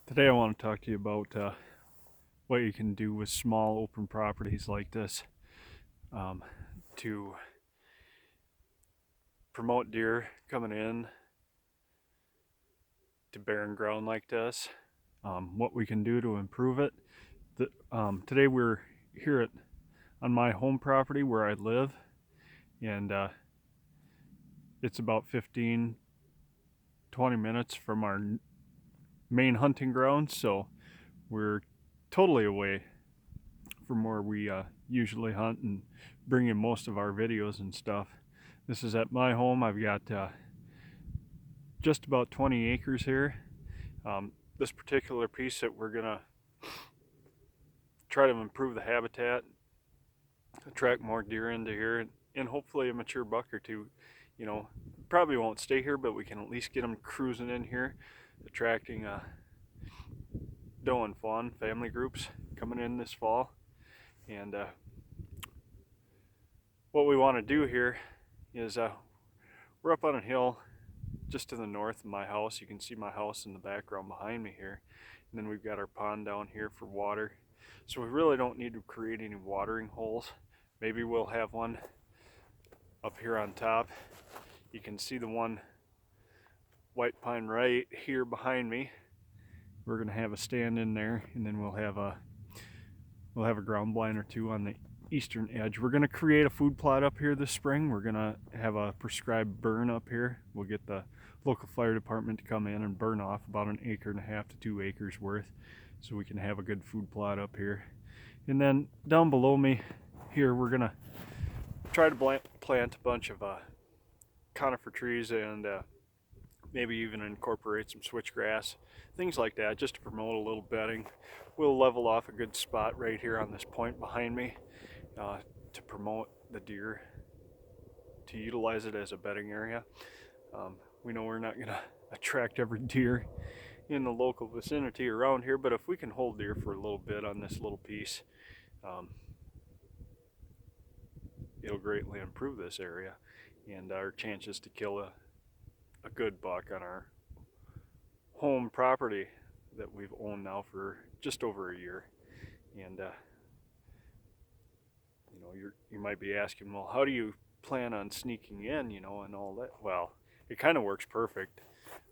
Today I want to talk to you about what you can do with small open properties like this um, to promote deer coming in to barren ground like this, what we can do to improve it. Today we're here on my home property where I live, and it's about 15, 20 minutes from our main hunting ground, so we're totally away from where we usually hunt and bring in most of our videos and stuff. This is at my home. I've got just about 20 acres here. This particular piece that we're gonna try to improve the habitat, attract more deer into here, and hopefully a mature buck or two. You know, probably won't stay here, but we can at least get them cruising in here, attracting doe and fawn family groups coming in this fall. And what we want to do here is we're up on a hill just to the north of my house. You can see my house in the background behind me here. And then we've got our pond down here for water. So we really don't need to create any watering holes. Maybe we'll have one up here on top. You can see the one white pine right here behind me. We're gonna have a stand in there, and then we'll have a ground blind or two on the eastern edge. We're gonna create a food plot up here this spring. We're gonna have a prescribed burn up here. We'll get the local fire department to come in and burn off about 1.5 to 2 acres worth, so we can have a good food plot up here. And then down below me here, we're gonna try to plant a bunch of conifer trees and maybe even incorporate some switchgrass, things like that, just to promote a little bedding. We'll level off a good spot right here on this point behind me to promote the deer, to utilize it as a bedding area. We know we're not going to attract every deer in the local vicinity around here, but if we can hold deer for a little bit on this little piece, um, it'll greatly improve this area and our chances to kill a good buck on our home property that we've owned now for just over a year. And you might be asking, well, how do you plan on sneaking in, and all that? Well, it kind of works perfect.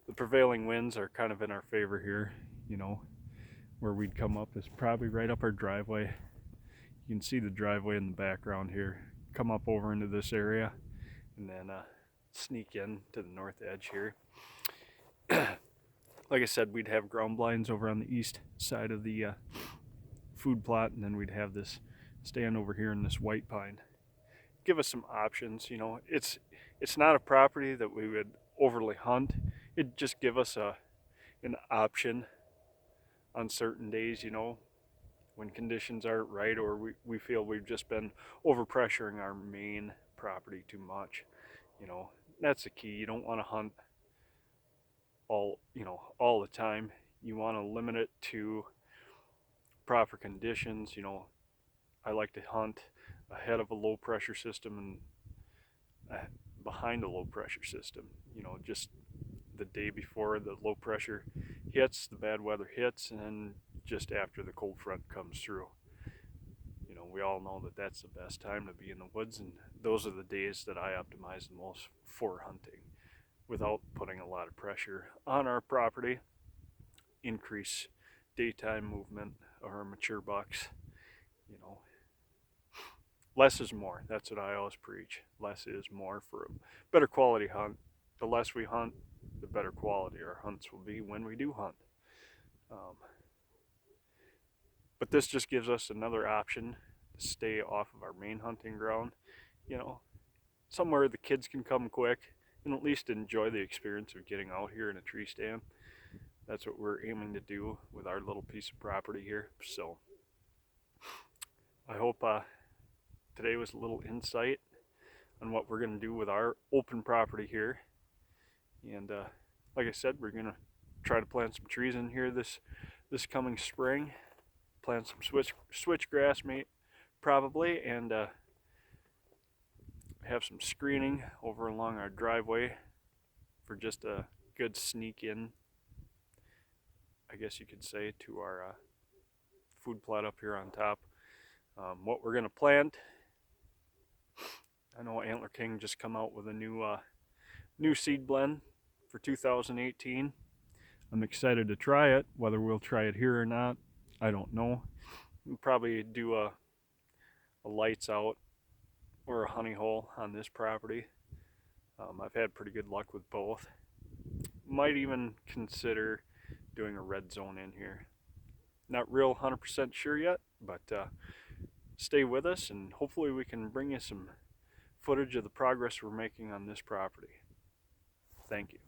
The prevailing winds are kind of in our favor here. Where we'd come up is probably right up our driveway. You can see the driveway in the background here. Come up over into this area and then sneak in to the north edge here. Like I said, we'd have ground blinds over on the east side of the food plot, and then we'd have this stand over here in this white pine. Give us some options. It's not a property that we would overly hunt. It'd just give us an option on certain days, when conditions aren't right, or we feel we've just been overpressuring our main property too much. That's the key. You don't want to hunt all the time. You want to limit it to proper conditions. I like to hunt ahead of a low pressure system and behind a low pressure system. Just the day before the low pressure hits, the bad weather hits, and then just after the cold front comes through. We all know that that's the best time to be in the woods, and those are the days that I optimize the most for hunting without putting a lot of pressure on our property. Increase daytime movement of our mature bucks. You know, less is more. That's what I always preach. Less is more for a better quality hunt. The less we hunt, the better quality our hunts will be when we do hunt. Um, but this just gives us another option to stay off of our main hunting ground. You know, somewhere the kids can come quick and at least enjoy the experience of getting out here in a tree stand. That's what we're aiming to do with our little piece of property here. So I hope today was a little insight on what we're going to do with our open property here. And like I said, we're going to try to plant some trees in here this coming spring. Plant some switchgrass, probably, and have some screening over along our driveway for just a good sneak in. I guess you could say, to our food plot up here on top. What we're gonna plant, I know Antler King just come out with a new seed blend for 2018. I'm excited to try it. Whether we'll try it here or not, I don't know. We'll probably do a lights out or a honey hole on this property. I've had pretty good luck with both. Might even consider doing a red zone in here. Not real 100% sure yet, but stay with us and hopefully we can bring you some footage of the progress we're making on this property. Thank you.